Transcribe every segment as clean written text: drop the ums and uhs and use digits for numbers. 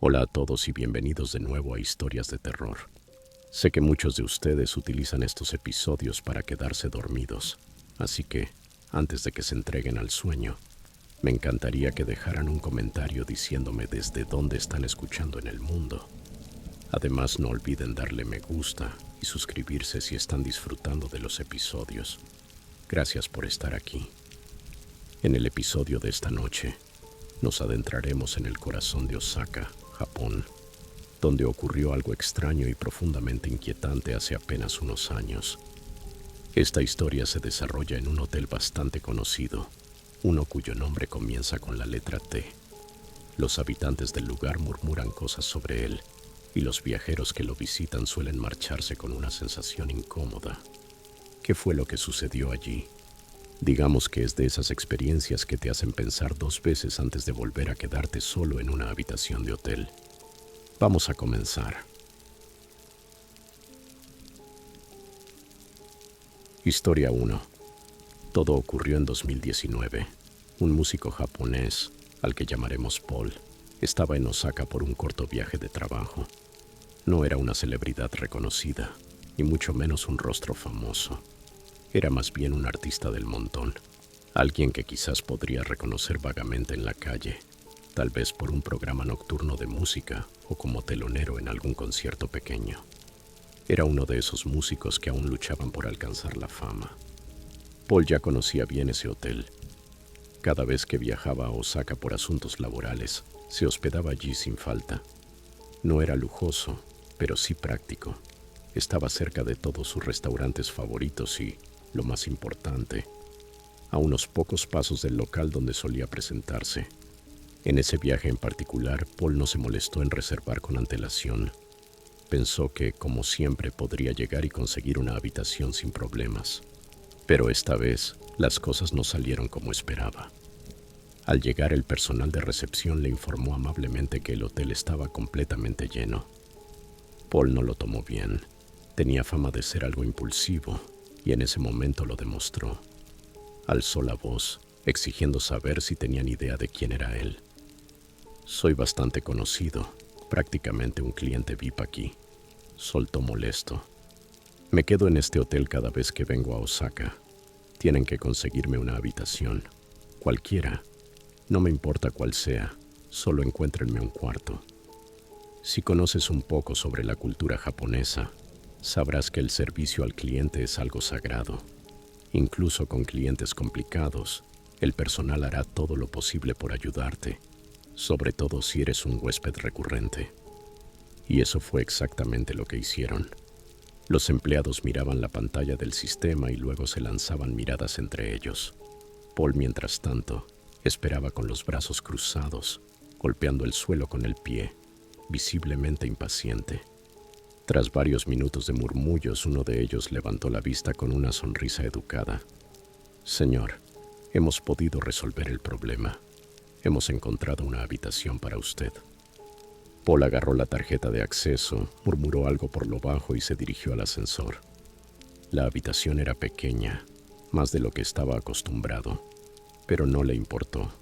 Hola a todos y bienvenidos de nuevo a Historias de Terror. Sé que muchos de ustedes utilizan estos episodios para quedarse dormidos, así que, antes de que se entreguen al sueño, me encantaría que dejaran un comentario diciéndome desde dónde están escuchando en el mundo. Además, no olviden darle me gusta y suscribirse si están disfrutando de los episodios. Gracias por estar aquí. En el episodio de esta noche, nos adentraremos en el corazón de Osaka, Japón, donde ocurrió algo extraño y profundamente inquietante hace apenas unos años. Esta historia se desarrolla en un hotel bastante conocido, uno cuyo nombre comienza con la letra T. Los habitantes del lugar murmuran cosas sobre él, y los viajeros que lo visitan suelen marcharse con una sensación incómoda. ¿Qué fue lo que sucedió allí? Digamos que es de esas experiencias que te hacen pensar dos veces antes de volver a quedarte solo en una habitación de hotel. Vamos a comenzar. Historia 1. Todo ocurrió en 2019. Un músico japonés, al que llamaremos Paul, estaba en Osaka por un corto viaje de trabajo. No era una celebridad reconocida, ni mucho menos un rostro famoso. Era más bien un artista del montón, alguien que quizás podría reconocer vagamente en la calle, tal vez por un programa nocturno de música o como telonero en algún concierto pequeño. Era uno de esos músicos que aún luchaban por alcanzar la fama. Paul ya conocía bien ese hotel. Cada vez que viajaba a Osaka por asuntos laborales, se hospedaba allí sin falta. No era lujoso, pero sí práctico. Estaba cerca de todos sus restaurantes favoritos y, lo más importante, a unos pocos pasos del local donde solía presentarse. En ese viaje en particular, Paul no se molestó en reservar con antelación. Pensó que, como siempre, podría llegar y conseguir una habitación sin problemas. Pero esta vez, las cosas no salieron como esperaba. Al llegar, el personal de recepción le informó amablemente que el hotel estaba completamente lleno. Paul no lo tomó bien. Tenía fama de ser algo impulsivo, y en ese momento lo demostró. Alzó la voz, exigiendo saber si tenían idea de quién era él. «Soy bastante conocido, prácticamente un cliente VIP aquí», soltó molesto. «Me quedo en este hotel cada vez que vengo a Osaka. Tienen que conseguirme una habitación, cualquiera. No me importa cuál sea, solo encuéntrenme un cuarto». Si conoces un poco sobre la cultura japonesa, sabrás que el servicio al cliente es algo sagrado. Incluso con clientes complicados, el personal hará todo lo posible por ayudarte, sobre todo si eres un huésped recurrente. Y eso fue exactamente lo que hicieron. Los empleados miraban la pantalla del sistema y luego se lanzaban miradas entre ellos. Paul, mientras tanto, esperaba con los brazos cruzados, golpeando el suelo con el pie, visiblemente impaciente. Tras varios minutos de murmullos, uno de ellos levantó la vista con una sonrisa educada. «Señor, hemos podido resolver el problema. Hemos encontrado una habitación para usted». Paul agarró la tarjeta de acceso, murmuró algo por lo bajo y se dirigió al ascensor. La habitación era pequeña, más de lo que estaba acostumbrado, pero no le importó.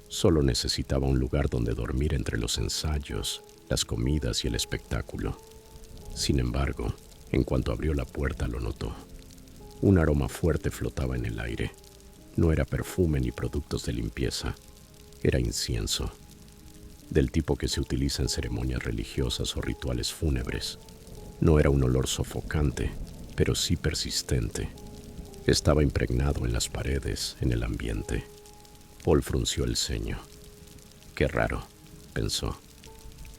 Solo necesitaba un lugar donde dormir entre los ensayos, las comidas y el espectáculo. Sin embargo, en cuanto abrió la puerta lo notó. Un aroma fuerte flotaba en el aire. No era perfume ni productos de limpieza. Era incienso, del tipo que se utiliza en ceremonias religiosas o rituales fúnebres. No era un olor sofocante, pero sí persistente. Estaba impregnado en las paredes, en el ambiente. Paul frunció el ceño. «Qué raro», pensó.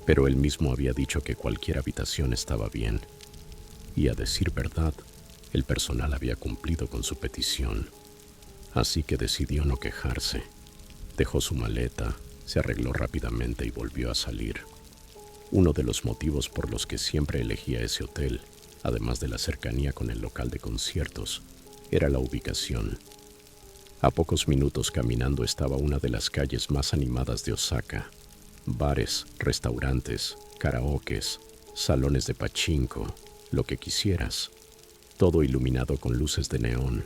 Pero él mismo había dicho que cualquier habitación estaba bien. Y a decir verdad, el personal había cumplido con su petición. Así que decidió no quejarse. Dejó su maleta, se arregló rápidamente y volvió a salir. Uno de los motivos por los que siempre elegía ese hotel, además de la cercanía con el local de conciertos, era la ubicación. A pocos minutos caminando estaba una de las calles más animadas de Osaka. Bares, restaurantes, karaokes, salones de pachinko, lo que quisieras. Todo iluminado con luces de neón.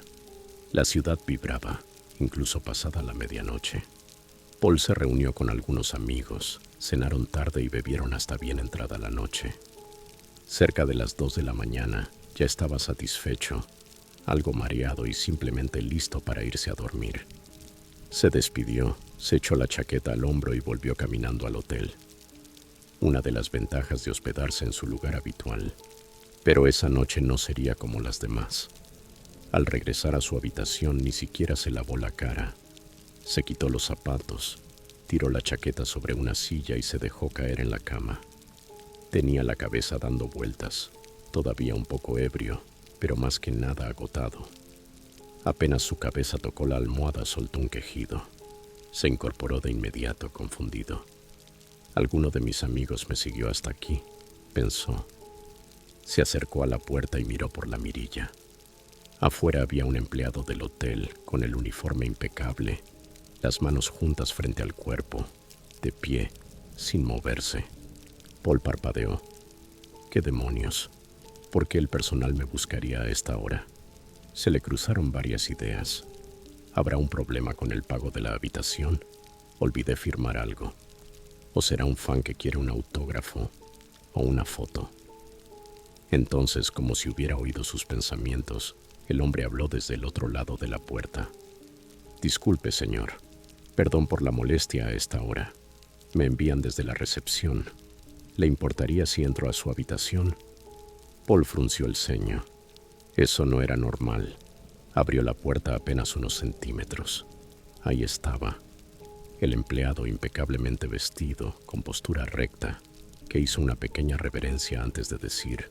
La ciudad vibraba, incluso pasada la medianoche. Paul se reunió con algunos amigos, cenaron tarde y bebieron hasta bien entrada la noche. Cerca de las 2 de la mañana ya estaba satisfecho, algo mareado y simplemente listo para irse a dormir. Se despidió, se echó la chaqueta al hombro y volvió caminando al hotel. Una de las ventajas de hospedarse en su lugar habitual. Pero esa noche no sería como las demás. Al regresar a su habitación ni siquiera se lavó la cara. Se quitó los zapatos, tiró la chaqueta sobre una silla y se dejó caer en la cama. Tenía la cabeza dando vueltas, todavía un poco ebrio, pero más que nada agotado. Apenas su cabeza tocó la almohada, soltó un quejido. Se incorporó de inmediato, confundido. Alguno de mis amigos me siguió hasta aquí, pensó. Se acercó a la puerta y miró por la mirilla. Afuera había un empleado del hotel, con el uniforme impecable, las manos juntas frente al cuerpo, de pie, sin moverse. Paul parpadeó. ¿Qué demonios? ¿Por qué el personal me buscaría a esta hora? Se le cruzaron varias ideas. ¿Habrá un problema con el pago de la habitación? ¿Olvidé firmar algo? ¿O será un fan que quiere un autógrafo o una foto? Entonces, como si hubiera oído sus pensamientos, el hombre habló desde el otro lado de la puerta. Disculpe, señor. Perdón por la molestia a esta hora. Me envían desde la recepción. ¿Le importaría si entro a su habitación? Paul frunció el ceño. Eso no era normal. Abrió la puerta apenas unos centímetros. Ahí estaba, el empleado impecablemente vestido, con postura recta, que hizo una pequeña reverencia antes de decir: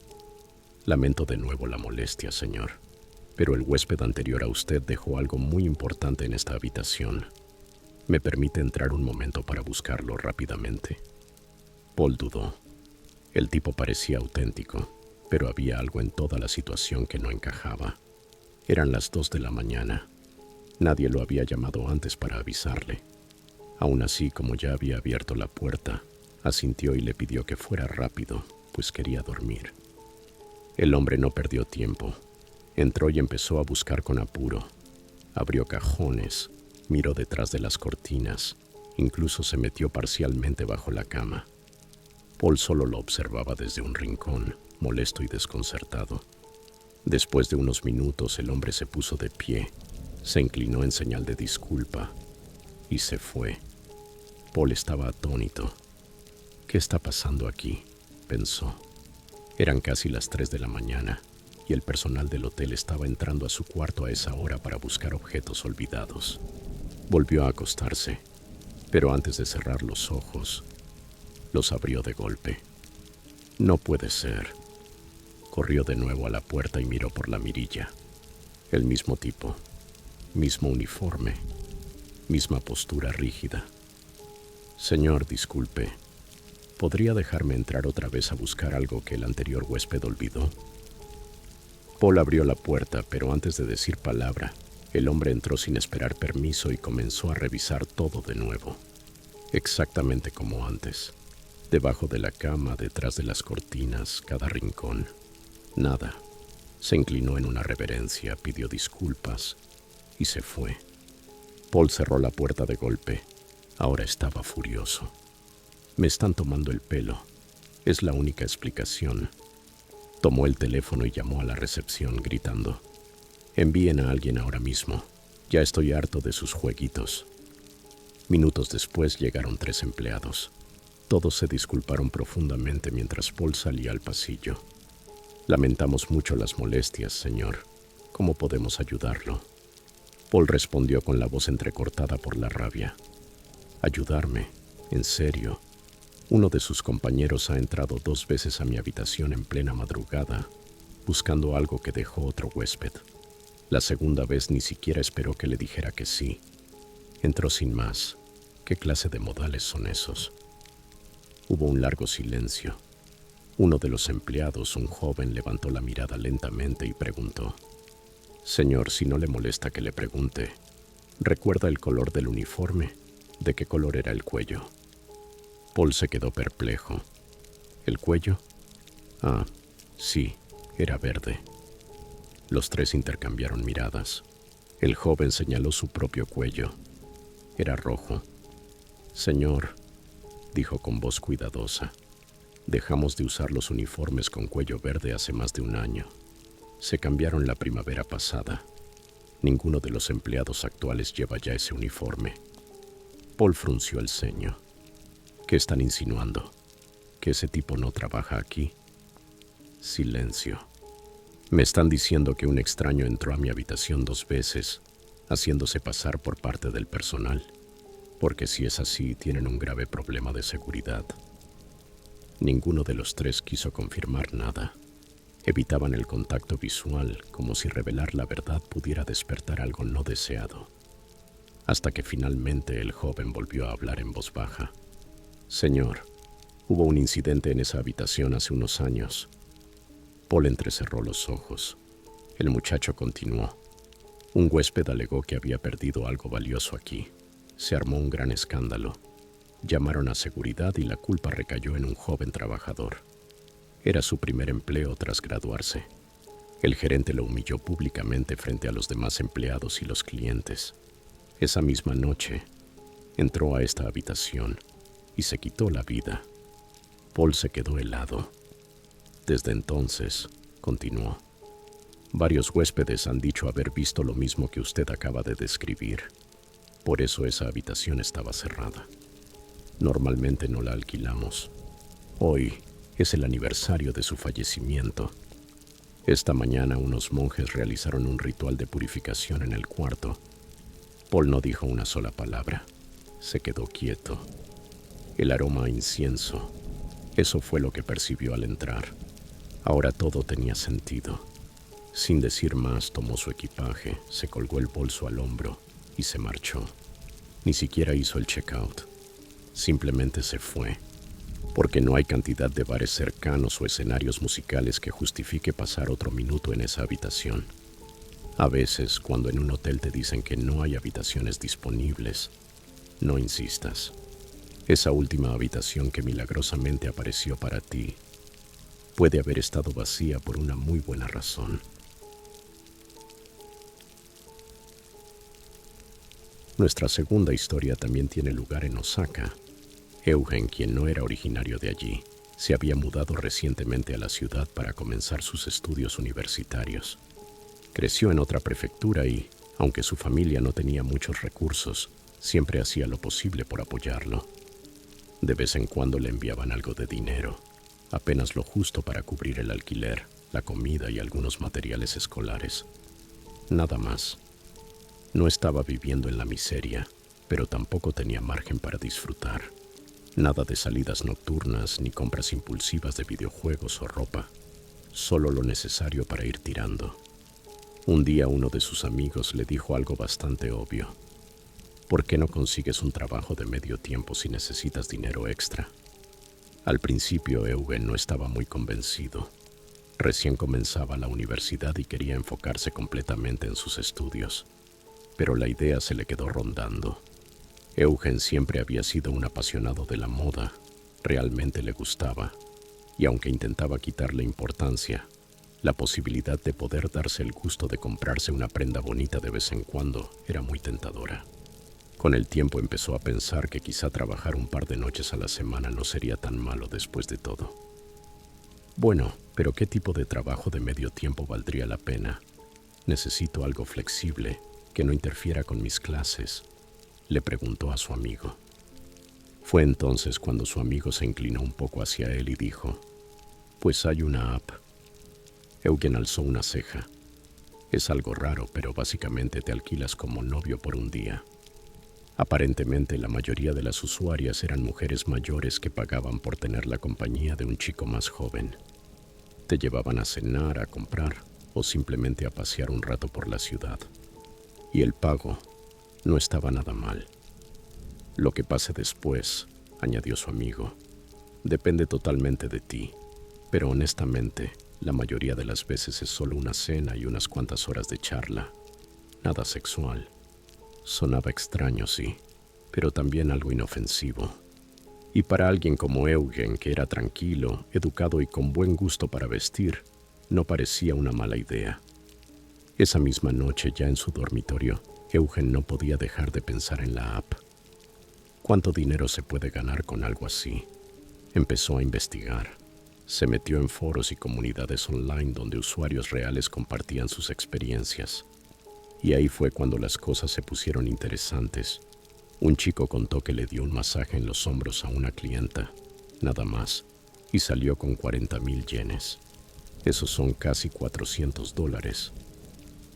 lamento de nuevo la molestia, señor, pero el huésped anterior a usted dejó algo muy importante en esta habitación. ¿Me permite entrar un momento para buscarlo rápidamente? Paul dudó. El tipo parecía auténtico, pero había algo en toda la situación que no encajaba. Eran las 2 de la mañana. Nadie lo había llamado antes para avisarle. Aún así, como ya había abierto la puerta, asintió y le pidió que fuera rápido, pues quería dormir. El hombre no perdió tiempo. Entró y empezó a buscar con apuro. Abrió cajones, miró detrás de las cortinas, incluso se metió parcialmente bajo la cama. Paul solo lo observaba desde un rincón, molesto y desconcertado. Después de unos minutos, el hombre se puso de pie, se inclinó en señal de disculpa y se fue. Paul estaba atónito. ¿Qué está pasando aquí?, pensó. Eran casi las 3 de la mañana y el personal del hotel estaba entrando a su cuarto a esa hora para buscar objetos olvidados. Volvió a acostarse, pero antes de cerrar los ojos, los abrió de golpe. No puede ser. Corrió de nuevo a la puerta y miró por la mirilla. El mismo tipo, mismo uniforme, misma postura rígida. Señor, disculpe, ¿podría dejarme entrar otra vez a buscar algo que el anterior huésped olvidó? Paul abrió la puerta, pero antes de decir palabra, el hombre entró sin esperar permiso y comenzó a revisar todo de nuevo. Exactamente como antes. Debajo de la cama, detrás de las cortinas, cada rincón. Nada. Se inclinó en una reverencia, pidió disculpas y se fue. Paul cerró la puerta de golpe. Ahora estaba furioso. Me están tomando el pelo. Es la única explicación. Tomó el teléfono y llamó a la recepción gritando: envíen a alguien ahora mismo. Ya estoy harto de sus jueguitos. Minutos después llegaron 3 empleados. Todos se disculparon profundamente mientras Paul salía al pasillo. Lamentamos mucho las molestias, señor. ¿Cómo podemos ayudarlo? Paul respondió con la voz entrecortada por la rabia. ¿Ayudarme? ¿En serio? Uno de sus compañeros ha entrado 2 veces a mi habitación en plena madrugada, buscando algo que dejó otro huésped. La segunda vez ni siquiera esperó que le dijera que sí. Entró sin más. ¿Qué clase de modales son esos? Hubo un largo silencio. Uno de los empleados, un joven, levantó la mirada lentamente y preguntó: señor, si no le molesta que le pregunte, ¿recuerda el color del uniforme? ¿De qué color era el cuello? Paul se quedó perplejo. ¿El cuello? Ah, sí, era verde. Los 3 intercambiaron miradas. El joven señaló su propio cuello. Era rojo. Señor, dijo con voz cuidadosa, dejamos de usar los uniformes con cuello verde hace más de un año. Se cambiaron la primavera pasada. Ninguno de los empleados actuales lleva ya ese uniforme. Paul frunció el ceño. ¿Qué están insinuando? ¿Que ese tipo no trabaja aquí? Silencio. Me están diciendo que un extraño entró a mi habitación 2 veces, haciéndose pasar por parte del personal, porque si es así, tienen un grave problema de seguridad. Ninguno de los 3 quiso confirmar nada. Evitaban el contacto visual, como si revelar la verdad pudiera despertar algo no deseado. Hasta que finalmente el joven volvió a hablar en voz baja. Señor, hubo un incidente en esa habitación hace unos años. Paul entrecerró los ojos. El muchacho continuó. Un huésped alegó que había perdido algo valioso aquí. Se armó un gran escándalo. Llamaron a seguridad y la culpa recayó en un joven trabajador. Era su primer empleo tras graduarse. El gerente lo humilló públicamente frente a los demás empleados y los clientes. Esa misma noche, entró a esta habitación y se quitó la vida. Paul se quedó helado. Desde entonces, continuó, varios huéspedes han dicho haber visto lo mismo que usted acaba de describir. Por eso esa habitación estaba cerrada. Normalmente no la alquilamos. Hoy es el aniversario de su fallecimiento. Esta mañana unos monjes realizaron un ritual de purificación en el cuarto. Paul no dijo una sola palabra. Se quedó quieto. El aroma a incienso. Eso fue lo que percibió al entrar. Ahora todo tenía sentido. Sin decir más, tomó su equipaje, se colgó el bolso al hombro y se marchó. Ni siquiera hizo el checkout. Simplemente se fue, porque no hay cantidad de bares cercanos o escenarios musicales que justifique pasar otro minuto en esa habitación. A veces, cuando en un hotel te dicen que no hay habitaciones disponibles, no insistas. Esa última habitación que milagrosamente apareció para ti puede haber estado vacía por una muy buena razón. Nuestra segunda historia también tiene lugar en Osaka. Eugen, quien no era originario de allí, se había mudado recientemente a la ciudad para comenzar sus estudios universitarios. Creció en otra prefectura y, aunque su familia no tenía muchos recursos, siempre hacía lo posible por apoyarlo. De vez en cuando le enviaban algo de dinero, apenas lo justo para cubrir el alquiler, la comida y algunos materiales escolares. Nada más. No estaba viviendo en la miseria, pero tampoco tenía margen para disfrutar. Nada de salidas nocturnas ni compras impulsivas de videojuegos o ropa. Solo lo necesario para ir tirando. Un día uno de sus amigos le dijo algo bastante obvio. ¿Por qué no consigues un trabajo de medio tiempo si necesitas dinero extra? Al principio Eugen no estaba muy convencido. Recién comenzaba la universidad y quería enfocarse completamente en sus estudios. Pero la idea se le quedó rondando. Eugen siempre había sido un apasionado de la moda. Realmente le gustaba. Y aunque intentaba quitarle importancia, la posibilidad de poder darse el gusto de comprarse una prenda bonita de vez en cuando era muy tentadora. Con el tiempo empezó a pensar que quizá trabajar un par de noches a la semana no sería tan malo después de todo. Bueno, pero ¿qué tipo de trabajo de medio tiempo valdría la pena? Necesito algo flexible, que no interfiera con mis clases, le preguntó a su amigo. Fue entonces cuando su amigo se inclinó un poco hacia él y dijo, pues hay una app. Eugen alzó una ceja. Es algo raro, pero básicamente te alquilas como novio por un día. Aparentemente la mayoría de las usuarias eran mujeres mayores que pagaban por tener la compañía de un chico más joven. Te llevaban a cenar, a comprar o simplemente a pasear un rato por la ciudad. Y el pago no estaba nada mal. Lo que pase después, añadió su amigo, depende totalmente de ti, pero honestamente, la mayoría de las veces es solo una cena y unas cuantas horas de charla. Nada sexual. Sonaba extraño, sí, pero también algo inofensivo. Y para alguien como Eugen, que era tranquilo, educado y con buen gusto para vestir, no parecía una mala idea. Esa misma noche, ya en su dormitorio, Eugen no podía dejar de pensar en la app. ¿Cuánto dinero se puede ganar con algo así? Empezó a investigar. Se metió en foros y comunidades online donde usuarios reales compartían sus experiencias. Y ahí fue cuando las cosas se pusieron interesantes. Un chico contó que le dio un masaje en los hombros a una clienta, nada más, y salió con 40,000 yenes. Esos son casi $400.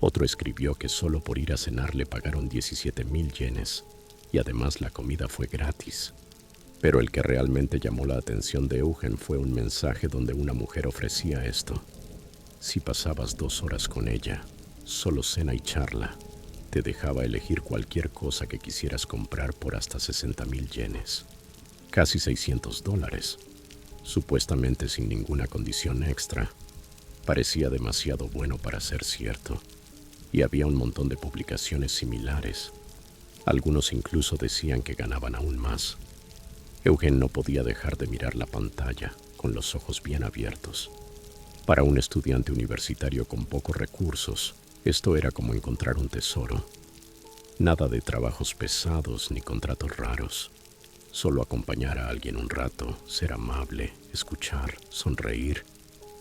Otro escribió que solo por ir a cenar le pagaron 17,000 yenes, y además la comida fue gratis. Pero el que realmente llamó la atención de Eugen fue un mensaje donde una mujer ofrecía esto. Si pasabas 2 horas con ella, solo cena y charla, te dejaba elegir cualquier cosa que quisieras comprar por hasta 60,000 yenes. Casi $600, supuestamente sin ninguna condición extra. Parecía demasiado bueno para ser cierto, y había un montón de publicaciones similares. Algunos incluso decían que ganaban aún más. Eugen no podía dejar de mirar la pantalla, con los ojos bien abiertos. Para un estudiante universitario con pocos recursos, esto era como encontrar un tesoro. Nada de trabajos pesados ni contratos raros. Solo acompañar a alguien un rato, ser amable, escuchar, sonreír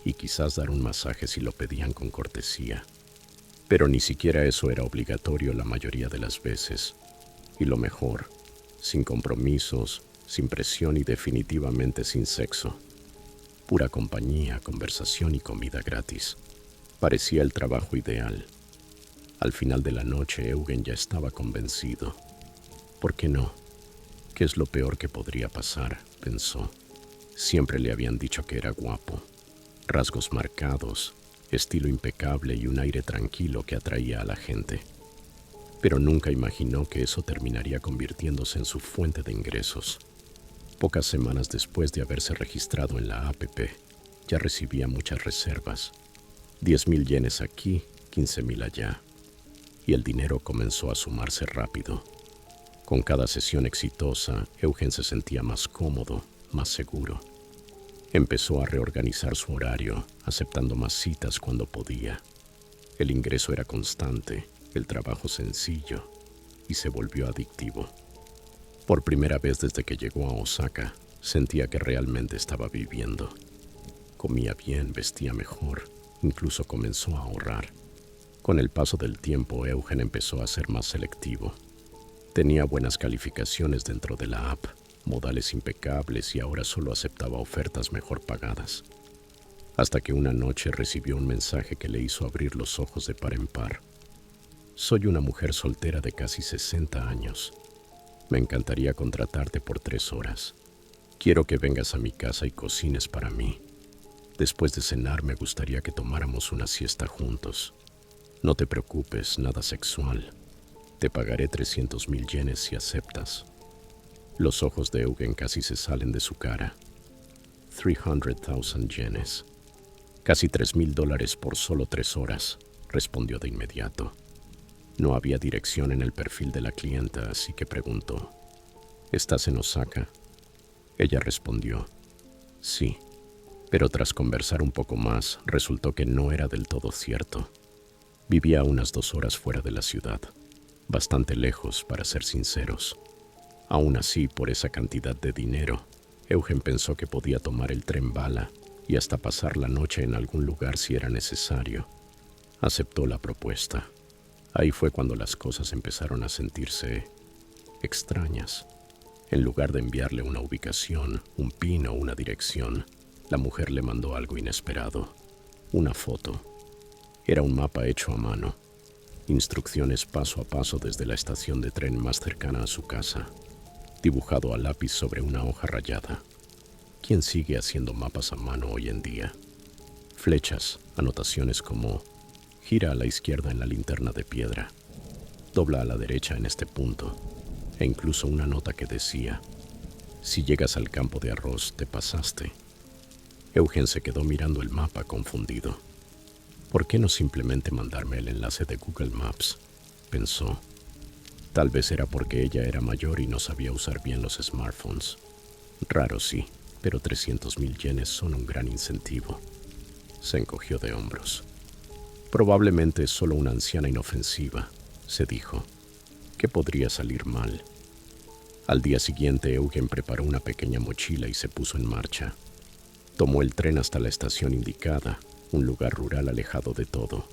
y quizás dar un masaje si lo pedían con cortesía. Pero ni siquiera eso era obligatorio la mayoría de las veces. Y lo mejor, sin compromisos, sin presión y definitivamente sin sexo. Pura compañía, conversación y comida gratis. Parecía el trabajo ideal. Al final de la noche, Eugen ya estaba convencido. ¿Por qué no? ¿Qué es lo peor que podría pasar?, pensó. Siempre le habían dicho que era guapo. Rasgos marcados, estilo impecable y un aire tranquilo que atraía a la gente. Pero nunca imaginó que eso terminaría convirtiéndose en su fuente de ingresos. Pocas semanas después de haberse registrado en la app, ya recibía muchas reservas. 10,000 yenes aquí, 15,000 allá. Y el dinero comenzó a sumarse rápido. Con cada sesión exitosa, Eugen se sentía más cómodo, más seguro. Empezó a reorganizar su horario, aceptando más citas cuando podía. El ingreso era constante, el trabajo sencillo, y se volvió adictivo. Por primera vez desde que llegó a Osaka, sentía que realmente estaba viviendo. Comía bien, vestía mejor, incluso comenzó a ahorrar. Con el paso del tiempo, Eugen empezó a ser más selectivo. Tenía buenas calificaciones dentro de la app, modales impecables y ahora solo aceptaba ofertas mejor pagadas. Hasta que una noche recibió un mensaje que le hizo abrir los ojos de par en par. Soy una mujer soltera de casi 60 años. Me encantaría contratarte por 3 horas. Quiero que vengas a mi casa y cocines para mí. Después de cenar me gustaría que tomáramos una siesta juntos. No te preocupes, nada sexual. Te pagaré 300,000 yenes si aceptas. Los ojos de Eugen casi se salen de su cara. 300,000 yenes. Casi $3,000 por solo 3 horas, respondió de inmediato. No había dirección en el perfil de la clienta, así que preguntó, ¿estás en Osaka? Ella respondió, sí, pero tras conversar un poco más, resultó que no era del todo cierto. Vivía a unas 2 horas fuera de la ciudad, bastante lejos, para ser sinceros. Aún así, por esa cantidad de dinero, Eugen pensó que podía tomar el tren bala y hasta pasar la noche en algún lugar si era necesario. Aceptó la propuesta. Ahí fue cuando las cosas empezaron a sentirse extrañas. En lugar de enviarle una ubicación, un pin o una dirección, la mujer le mandó algo inesperado. Una foto. Era un mapa hecho a mano. Instrucciones paso a paso desde la estación de tren más cercana a su casa, dibujado a lápiz sobre una hoja rayada. ¿Quién sigue haciendo mapas a mano hoy en día? Flechas, anotaciones como gira a la izquierda en la linterna de piedra, dobla a la derecha en este punto, e incluso una nota que decía, si llegas al campo de arroz, te pasaste. Eugen se quedó mirando el mapa confundido. ¿Por qué no simplemente mandarme el enlace de Google Maps?, pensó. Tal vez era porque ella era mayor y no sabía usar bien los smartphones. Raro sí, pero 300,000 yenes son un gran incentivo. Se encogió de hombros. Probablemente es solo una anciana inofensiva, se dijo. ¿Qué podría salir mal? Al día siguiente, Eugen preparó una pequeña mochila y se puso en marcha. Tomó el tren hasta la estación indicada, un lugar rural alejado de todo.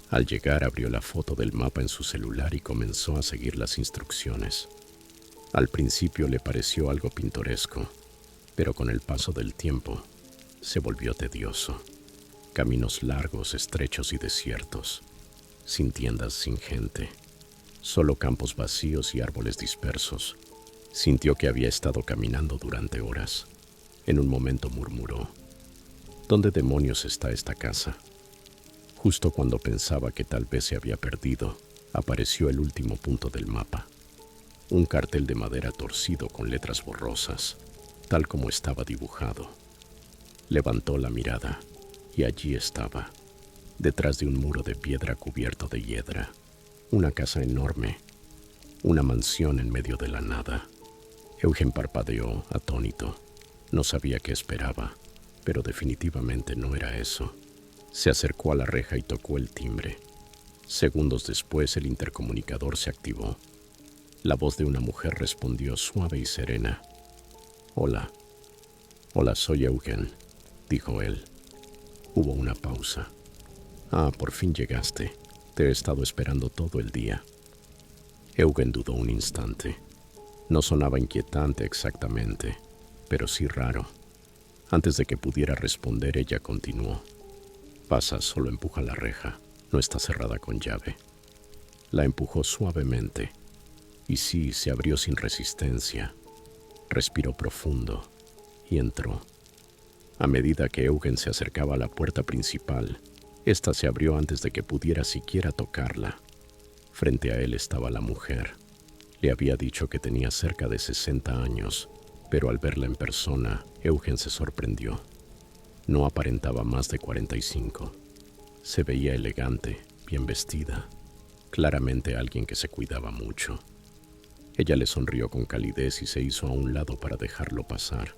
Al llegar, abrió la foto del mapa en su celular y comenzó a seguir las instrucciones. Al principio le pareció algo pintoresco, pero con el paso del tiempo se volvió tedioso. Caminos largos, estrechos y desiertos, sin tiendas, sin gente, solo campos vacíos y árboles dispersos. Sintió que había estado caminando durante horas. En un momento murmuró: ¿dónde demonios está esta casa? Justo cuando pensaba que tal vez se había perdido, apareció el último punto del mapa. Un cartel de madera torcido con letras borrosas, tal como estaba dibujado. Levantó la mirada y allí estaba, detrás de un muro de piedra cubierto de hiedra, una casa enorme, una mansión en medio de la nada. Eugen parpadeó, atónito. No sabía qué esperaba, pero definitivamente no era eso. Se acercó a la reja y tocó el timbre. Segundos después, el intercomunicador se activó. La voz de una mujer respondió suave y serena. «Hola. Hola, soy Eugen», dijo él. Hubo una pausa. «Ah, por fin llegaste. Te he estado esperando todo el día». Eugen dudó un instante. No sonaba inquietante exactamente, pero sí raro. Antes de que pudiera responder, ella continuó. «Pasa, solo empuja la reja. No está cerrada con llave». La empujó suavemente, y sí, se abrió sin resistencia. Respiró profundo y entró. A medida que Eugen se acercaba a la puerta principal, ésta se abrió antes de que pudiera siquiera tocarla. Frente a él estaba la mujer. Le había dicho que tenía cerca de 60 años, pero al verla en persona, Eugen se sorprendió. No aparentaba más de 45. Se veía elegante, bien vestida, claramente alguien que se cuidaba mucho. Ella le sonrió con calidez y se hizo a un lado para dejarlo pasar.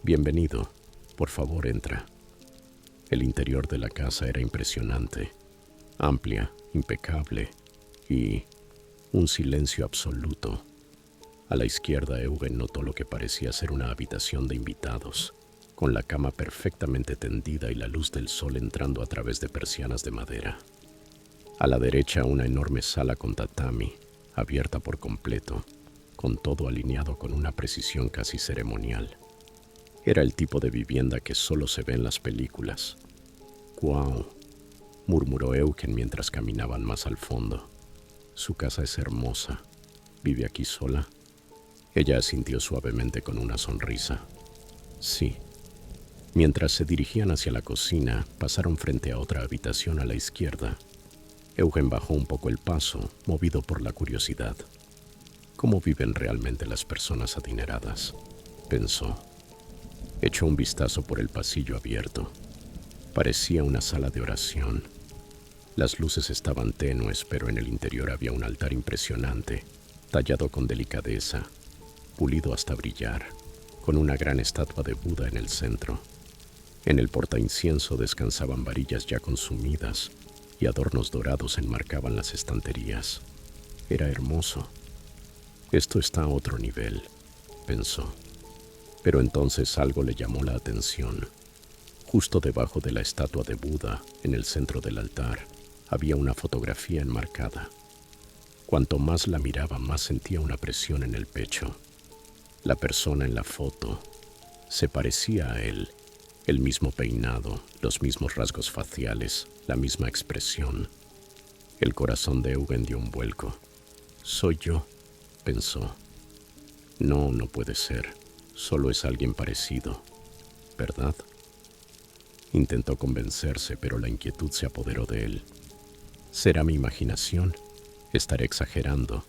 «Bienvenido, por favor, entra». El interior de la casa era impresionante, amplia, impecable y un silencio absoluto. A la izquierda, Eugen notó lo que parecía ser una habitación de invitados, con la cama perfectamente tendida y la luz del sol entrando a través de persianas de madera. A la derecha, una enorme sala con tatami, abierta por completo, con todo alineado con una precisión casi ceremonial. Era el tipo de vivienda que solo se ve en las películas. «¡Guau!», murmuró Eugen mientras caminaban más al fondo. «Su casa es hermosa. ¿Vive aquí sola?». Ella asintió suavemente con una sonrisa. «Sí». Mientras se dirigían hacia la cocina, pasaron frente a otra habitación a la izquierda. Eugen bajó un poco el paso, movido por la curiosidad. «¿Cómo viven realmente las personas adineradas?», pensó. Echó un vistazo por el pasillo abierto. Parecía una sala de oración. Las luces estaban tenues, pero en el interior había un altar impresionante, tallado con delicadeza, pulido hasta brillar, con una gran estatua de Buda en el centro. En el portaincienso descansaban varillas ya consumidas, y adornos dorados enmarcaban las estanterías. Era hermoso. «Esto está a otro nivel», pensó. Pero entonces algo le llamó la atención. Justo debajo de la estatua de Buda, en el centro del altar, había una fotografía enmarcada. Cuanto más la miraba, más sentía una presión en el pecho. La persona en la foto se parecía a él. El mismo peinado, los mismos rasgos faciales, la misma expresión. El corazón de Eugen dio un vuelco. «Soy yo», pensó. «No, no puede ser. Solo es alguien parecido, ¿verdad?». Intentó convencerse, pero la inquietud se apoderó de él. «¿Será mi imaginación? Estaré exagerando».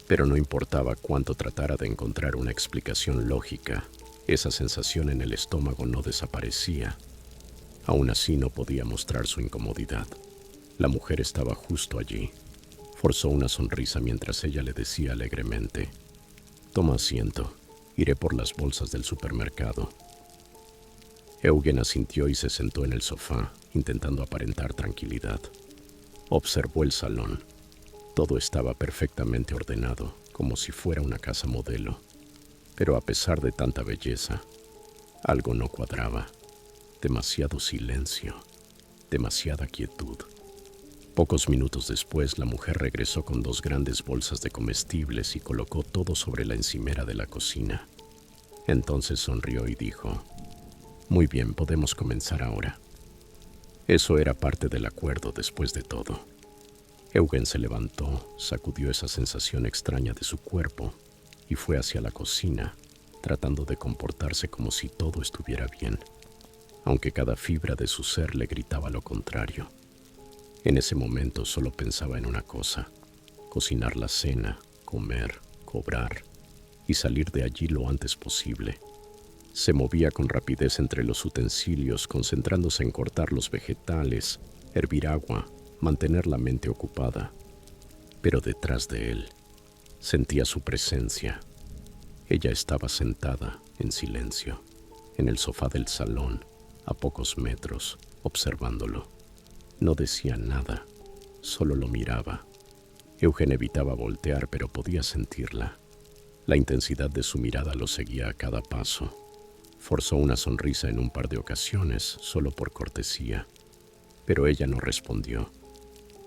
Pero no importaba cuánto tratara de encontrar una explicación lógica. Esa sensación en el estómago no desaparecía. Aún así no podía mostrar su incomodidad. La mujer estaba justo allí. Forzó una sonrisa mientras ella le decía alegremente: «Toma asiento. Iré por las bolsas del supermercado». Eugen asintió y se sentó en el sofá, intentando aparentar tranquilidad. Observó el salón. Todo estaba perfectamente ordenado, como si fuera una casa modelo. Pero a pesar de tanta belleza, algo no cuadraba. Demasiado silencio, demasiada quietud. Pocos minutos después, la mujer regresó con 2 grandes bolsas de comestibles y colocó todo sobre la encimera de la cocina. Entonces sonrió y dijo: «Muy bien, podemos comenzar ahora». Eso era parte del acuerdo después de todo. Eugen se levantó, sacudió esa sensación extraña de su cuerpo y fue hacia la cocina, tratando de comportarse como si todo estuviera bien, aunque cada fibra de su ser le gritaba lo contrario. En ese momento solo pensaba en una cosa: cocinar la cena, comer, cobrar y salir de allí lo antes posible. Se movía con rapidez entre los utensilios, concentrándose en cortar los vegetales, hervir agua, mantener la mente ocupada. Pero detrás de él sentía su presencia. Ella estaba sentada, en silencio, en el sofá del salón, a pocos metros, observándolo. No decía nada, solo lo miraba. Eugen evitaba voltear, pero podía sentirla. La intensidad de su mirada lo seguía a cada paso. Forzó una sonrisa en un par de ocasiones, solo por cortesía, pero ella no respondió.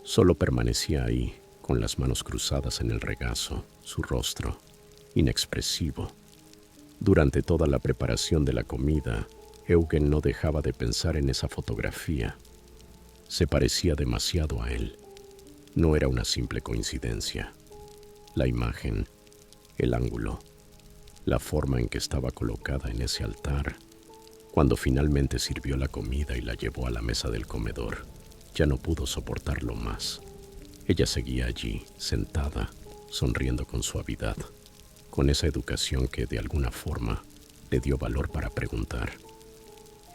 Solo permanecía ahí, con las manos cruzadas en el regazo, su rostro inexpresivo. Durante toda la preparación de la comida, Eugen no dejaba de pensar en esa fotografía. Se parecía demasiado a él. No era una simple coincidencia. La imagen, el ángulo, la forma en que estaba colocada en ese altar. Cuando finalmente sirvió la comida y la llevó a la mesa del comedor, ya no pudo soportarlo más. Ella seguía allí, sentada, sonriendo con suavidad, con esa educación que de alguna forma le dio valor para preguntar.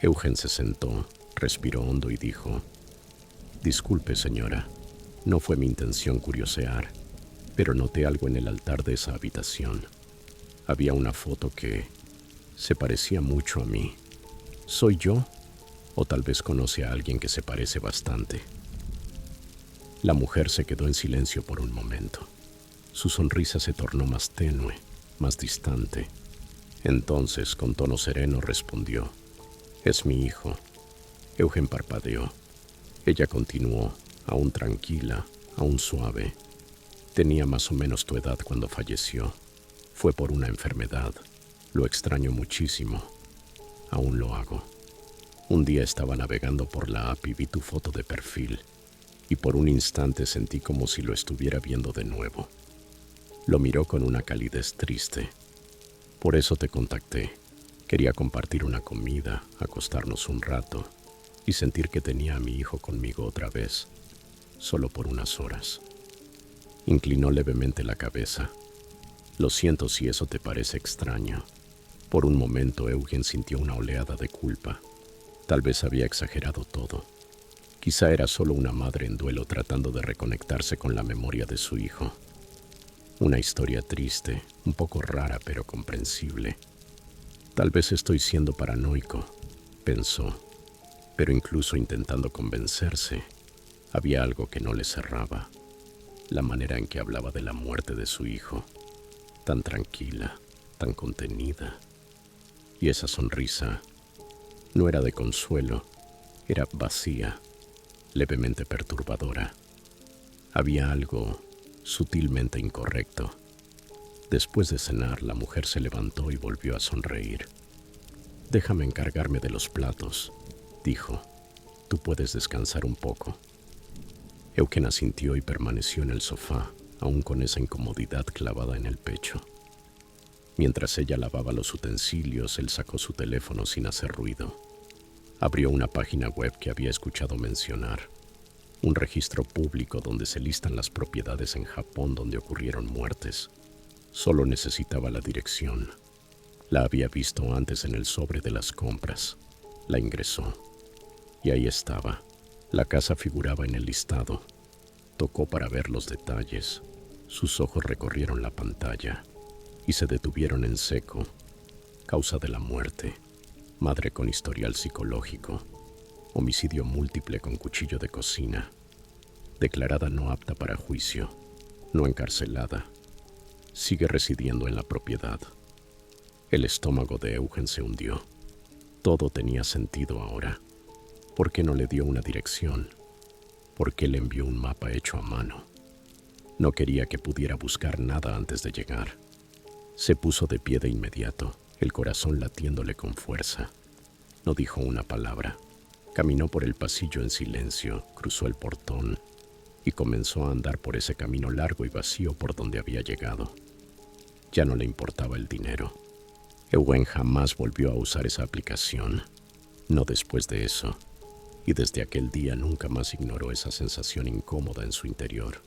Eugen se sentó, respiró hondo y dijo: «Disculpe, señora, no fue mi intención curiosear, pero noté algo en el altar de esa habitación. Había una foto que se parecía mucho a mí. ¿Soy yo? O tal vez conoce a alguien que se parece bastante». La mujer se quedó en silencio por un momento. Su sonrisa se tornó más tenue, más distante. Entonces, con tono sereno, respondió: «Es mi hijo». Eugen parpadeó. Ella continuó, aún tranquila, aún suave: «Tenía más o menos tu edad cuando falleció. Fue por una enfermedad. Lo extraño muchísimo. Aún lo hago. Un día estaba navegando por la app y vi tu foto de perfil, y por un instante sentí como si lo estuviera viendo de nuevo». Lo miró con una calidez triste. «Por eso te contacté. Quería compartir una comida, acostarnos un rato y sentir que tenía a mi hijo conmigo otra vez, solo por unas horas». Inclinó levemente la cabeza. «Lo siento si eso te parece extraño». Por un momento Eugen sintió una oleada de culpa. Tal vez había exagerado todo. Quizá era solo una madre en duelo tratando de reconectarse con la memoria de su hijo. Una historia triste, un poco rara pero comprensible. «Tal vez estoy siendo paranoico», pensó, pero incluso intentando convencerse, había algo que no le cerraba. La manera en que hablaba de la muerte de su hijo, tan tranquila, tan contenida. Y esa sonrisa no era de consuelo, era vacía, levemente perturbadora. Había algo sutilmente incorrecto. Después de cenar, la mujer se levantó y volvió a sonreír. «Déjame encargarme de los platos», dijo. «Tú puedes descansar un poco». Eugen asintió y permaneció en el sofá, aún con esa incomodidad clavada en el pecho. Mientras ella lavaba los utensilios, él sacó su teléfono sin hacer ruido. Abrió una página web que había escuchado mencionar, un registro público donde se listan las propiedades en Japón donde ocurrieron muertes. Solo necesitaba la dirección. La había visto antes en el sobre de las compras. La ingresó. Y ahí estaba. La casa figuraba en el listado. Tocó para ver los detalles. Sus ojos recorrieron la pantalla y se detuvieron en seco. Causa de la muerte: madre con historial psicológico. Homicidio múltiple con cuchillo de cocina. Declarada no apta para juicio. No encarcelada. Sigue residiendo en la propiedad. El estómago de Eugen se hundió. Todo tenía sentido ahora. ¿Por qué no le dio una dirección? ¿Por qué le envió un mapa hecho a mano? No quería que pudiera buscar nada antes de llegar. Se puso de pie de inmediato, el corazón latiéndole con fuerza. No dijo una palabra. Caminó por el pasillo en silencio, cruzó el portón y comenzó a andar por ese camino largo y vacío por donde había llegado. Ya no le importaba el dinero. Eugen jamás volvió a usar esa aplicación. No después de eso. Y desde aquel día nunca más ignoró esa sensación incómoda en su interior.